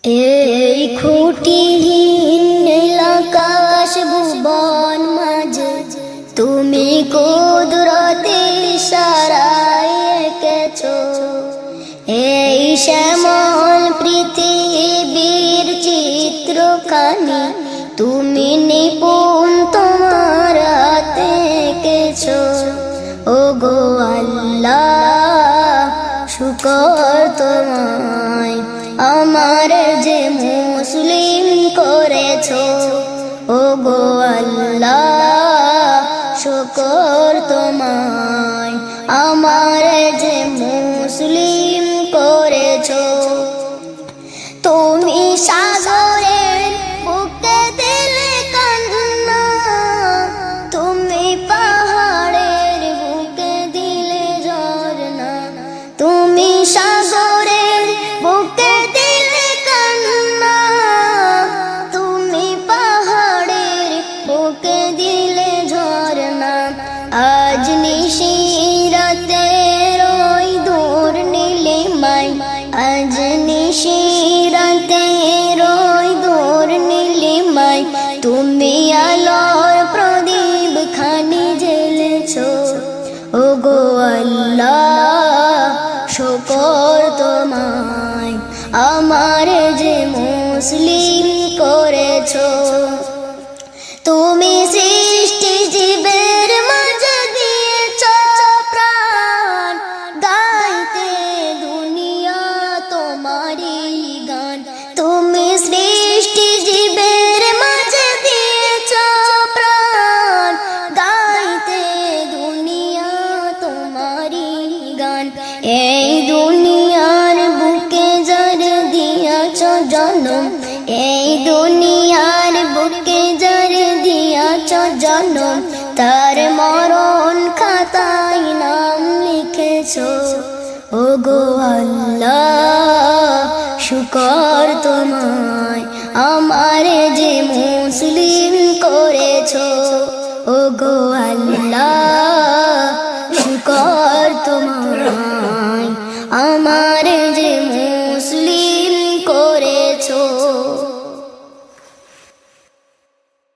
এই খুঁটিহীন নীলাকাশ ভুবন মাঝে তুমি কুদরতি ইশারায় এঁকেছো এই শ্যামল পৃথিবীর চিত্রখানি তুমি নিপুণ তোমার হাতে এঁকেছো। ওগো আল্লাহ শুকর তোমায় আমার যে মুসলিম করেছো। ওগো আল্লাহ শুকর তোমায় আমার যে মুসলিম করেছো। তুমি সাগরের বুকে দিলে কান্না, তুমি পাহাড়ের বুকে দিলে ঝরনা, তুমি সাগরের বুকে দিলে কান্না, তুমি পাহাড়ের বুকে দিলে ঝরনা। আজ নিশিরাতে ওই দূর নীলিমায়, আজ নিশিরাতে ওই দূর নীলিমায় তুমি আলোর প্রদীপ খানি জ্বেলেছো। ওগো আল্লাহ শুকর তোমায় আমার যে মুসলিম করেছো। তুমি সৃষ্টি জীবের মাঝে দিয়েছো প্রাণ, গাইতে দুনিয়া তোমারই গান। তুমি সৃষ্টি জীবের মাঝে দিয়েছো প্রাণ, গাইতে দুনিয়া তোমারই গান। এই দুনিয়ার বুকে যার দিয়াছো জন্ম, এই দুনিয়ার বুকে যার দিয়াছো জন্ম, তার মরণ খাতায় নাম লিখেছো। ওগো আল্লাহ শুকর তোমায় আমার যে মুসলিম করেছো। ওগো আল্লাহ